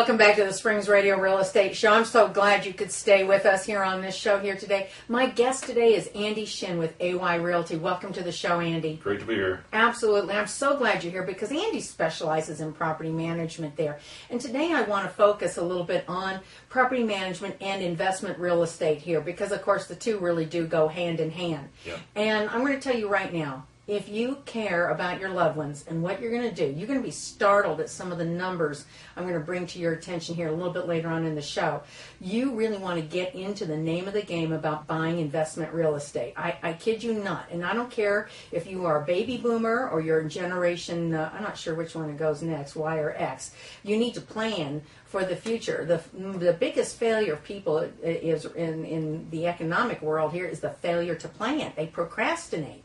Welcome back to the Springs Radio Real Estate Show. I'm so glad you could stay with us here on this show here today. My guest today is Andy Shinn with AY Realty. Welcome to the show, Andy. Great to be here. Absolutely. I'm so glad you're here because Andy specializes in property management there. And today I want to focus a little bit on property management and investment real estate here because, of course, the two really do go hand in hand. Yep. And I'm going to tell you right now, if you care about your loved ones and what you're going to do, you're going to be startled at some of the numbers I'm going to bring to your attention here a little bit later on in the show. You really want to get into the name of the game about buying investment real estate. I kid you not. And I don't care if you are a baby boomer or you're in generation, I'm not sure which one it goes next, Y or X. You need to plan for the future. The biggest failure of people is in the economic world here is the failure to plan. They procrastinate.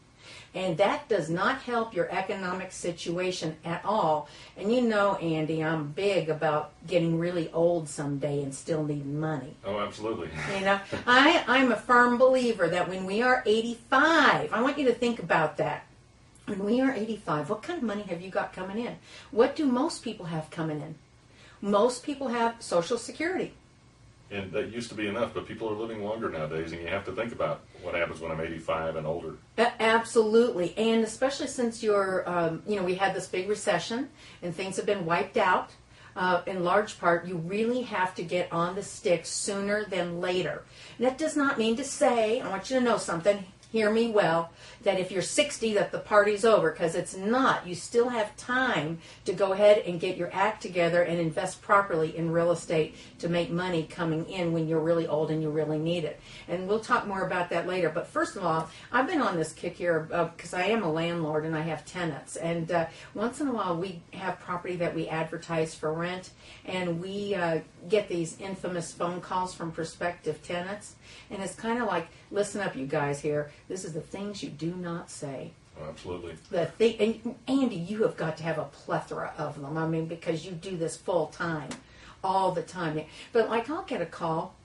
And that does not help your economic situation at all. And you know, Andy, I'm big about getting really old someday and still needing money. Oh, absolutely. You know, I'm a firm believer that when we are 85, I want you to think about that. When we are 85, what kind of money have you got coming in? What do most people have coming in? Most people have Social Security. And that used to be enough, but people are living longer nowadays, and you have to think about what happens when I'm 85 and older. Absolutely, and especially since we had this big recession and things have been wiped out. In large part, you really have to get on the stick sooner than later. And that does not mean to say, I want you to know something, hear me well, that if you're 60 that the party's over, because it's not. You still have time to go ahead and get your act together and invest properly in real estate to make money coming in when you're really old and you really need it. And we'll talk more about that later. But first of all, I've been on this kick here because I am a landlord and I have tenants. And once in a while we have property that we advertise for rent, and we get these infamous phone calls from prospective tenants. And it's kind of like, listen up, you guys here. This is the things you do not say. Oh, absolutely. And Andy, you have got to have a plethora of them. I mean, because you do this full time, all the time. But like, I'll get a call,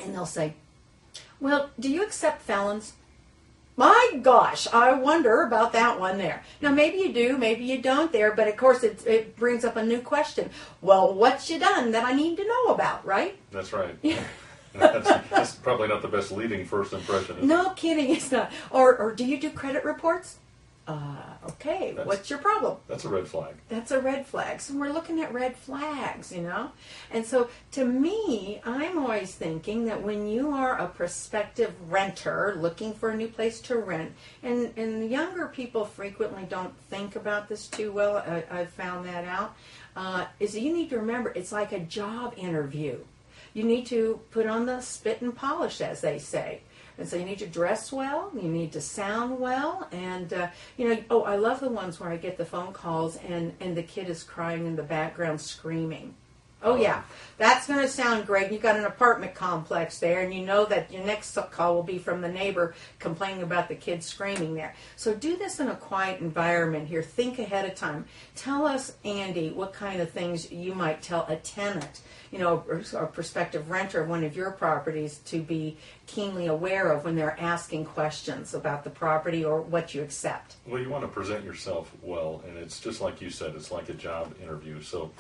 and they'll say, "Well, do you accept felons?" My gosh, I wonder about that one there. Now, maybe you do, maybe you don't there, but of course it brings up a new question. Well, what's you done that I need to know about, right? That's right. Yeah. That's probably not the best leading first impression. No kidding, it's not. Or do you do credit reports? Okay, what's your problem? That's a red flag. That's a red flag. So we're looking at red flags, you know? And so to me, I'm always thinking that when you are a prospective renter looking for a new place to rent, and younger people frequently don't think about this too well, I've found that out, is you need to remember it's like a job interview. You need to put on the spit and polish, as they say. And so you need to dress well, you need to sound well, and, I love the ones where I get the phone calls and the kid is crying in the background screaming. Oh, yeah, that's going to sound great. You've got an apartment complex there, and you know that your next call will be from the neighbor complaining about the kid screaming there. So do this in a quiet environment here. Think ahead of time. Tell us, Andy, what kind of things you might tell a tenant, or a prospective renter of one of your properties to be keenly aware of when they're asking questions about the property or what you accept. Well, you want to present yourself well, and it's just like you said, it's like a job interview. So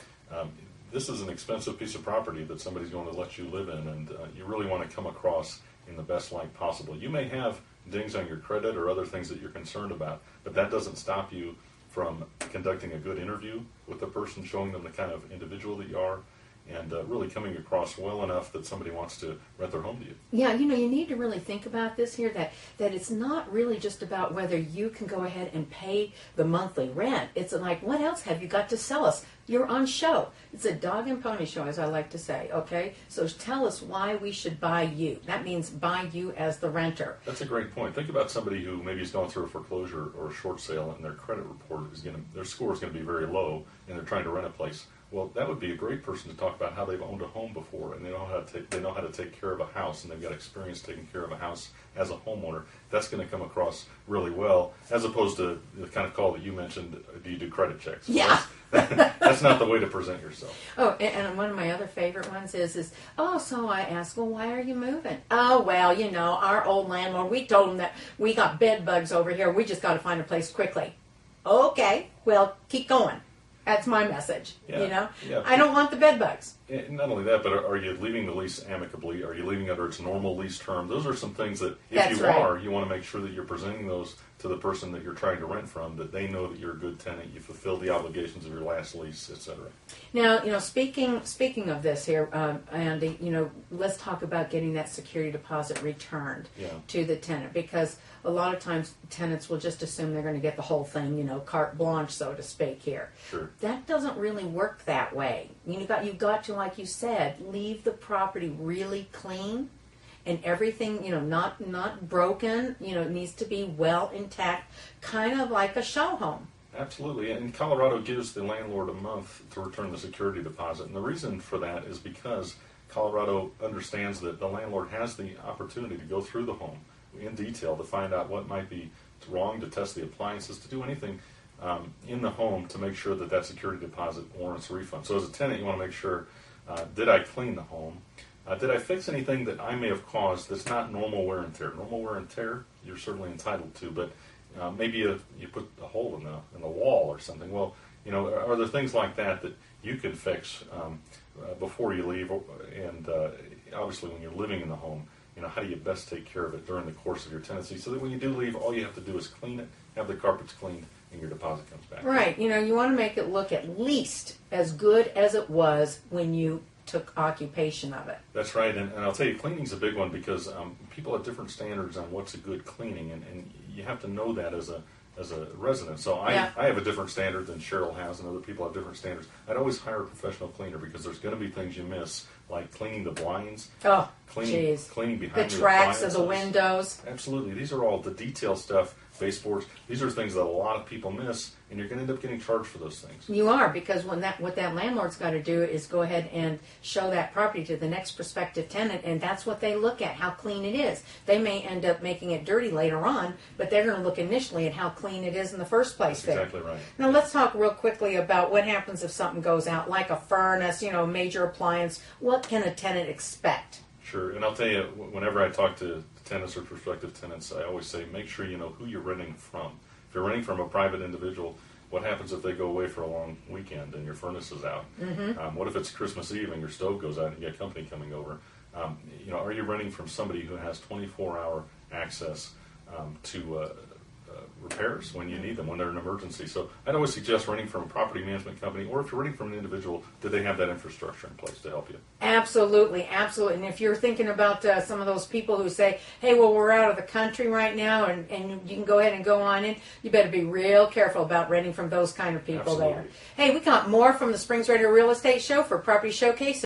this is an expensive piece of property that somebody's going to let you live in, and you really want to come across in the best light possible. You may have dings on your credit or other things that you're concerned about, but that doesn't stop you from conducting a good interview with the person, showing them the kind of individual that you are, and really coming across well enough that somebody wants to rent their home to you. Yeah, you need to really think about this here, that it's not really just about whether you can go ahead and pay the monthly rent. It's like, what else have you got to sell us? You're on show. It's a dog and pony show, as I like to say, okay? So tell us why we should buy you. That means buy you as the renter. That's a great point. Think about somebody who maybe is going through a foreclosure or a short sale, and their credit report their score is going to be very low, and they're trying to rent a place. Well, that would be a great person to talk about how they've owned a home before, and they know how to take care of a house, and they've got experience taking care of a house as a homeowner. That's going to come across really well, as opposed to the kind of call that you mentioned. Do you do credit checks? Yeah. That's not the way to present yourself. Oh, and one of my other favorite ones is so I asked, well, why are you moving? Oh, well, our old landlord, we told him that we got bed bugs over here. We just got to find a place quickly. Okay, well, keep going. That's my message. Yeah, You know, yeah. I don't want the bed bugs. And not only that, but are you leaving the lease amicably? Are you leaving under its normal lease term? Those are some things that, if That's you right. are, you want to make sure that you're presenting those to the person that you're trying to rent from, that they know that you're a good tenant, you fulfill the obligations of your last lease, etc. Now, you know, speaking of this here, Andy, you know, let's talk about getting that security deposit returned to the tenant, because a lot of times tenants will just assume they're going to get the whole thing, you know, carte blanche, so to speak. Here, Sure. that doesn't really work that way. You've got to, like you said, leave the property really clean. And everything, you know, not broken, you know, it needs to be well intact, kind of like a show home. Absolutely. And Colorado gives the landlord a month to return the security deposit. And the reason for that is because Colorado understands that the landlord has the opportunity to go through the home in detail to find out what might be wrong, to test the appliances, to do anything in the home to make sure that that security deposit warrants a refund. So as a tenant, you want to make sure, did I clean the home? Did I fix anything that I may have caused that's not normal wear and tear? Normal wear and tear, you're certainly entitled to, but maybe you put a hole in the wall or something. Well, you know, are there things like that that you can fix before you leave? And obviously, when you're living in the home, you know, how do you best take care of it during the course of your tenancy, so that when you do leave, all you have to do is clean it, have the carpets cleaned, and your deposit comes back. Right. You know, you want to make it look at least as good as it was when you took occupation of it. That's right, and I'll tell you, cleaning's a big one, because people have different standards on what's a good cleaning, and you have to know that as a resident. So I have a different standard than Cheryl has, and other people have different standards. I'd always hire a professional cleaner, because there's going to be things you miss, like cleaning the blinds, cleaning behind the tracks of the windows. Absolutely, these are all the detail stuff. Baseboards. These are things that a lot of people miss, and you're going to end up getting charged for those things. You are, because what that landlord's got to do is go ahead and show that property to the next prospective tenant, and that's what they look at, how clean it is. They may end up making it dirty later on, but they're going to look initially at how clean it is in the first place. That's exactly right. Now let's talk real quickly about what happens if something goes out, like a furnace, you know, a major appliance. What can a tenant expect? Sure, and I'll tell you, whenever I talk to tenants or prospective tenants, I always say, make sure you know who you're renting from. If you're renting from a private individual, what happens if they go away for a long weekend and your furnace is out? Mm-hmm. What if it's Christmas Eve and your stove goes out and you get company coming over? You know, are you renting from somebody who has 24-hour access to repairs when you need them, when they're an emergency? So I'd always suggest renting from a property management company, or if you're renting from an individual, do they have that infrastructure in place to help you? Absolutely, absolutely. And if you're thinking about some of those people who say, hey, well, we're out of the country right now, and you can go ahead and go on in, you better be real careful about renting from those kind of people. Absolutely. There. Hey, we got more from the Springs Radio Real Estate Show for Property Showcase.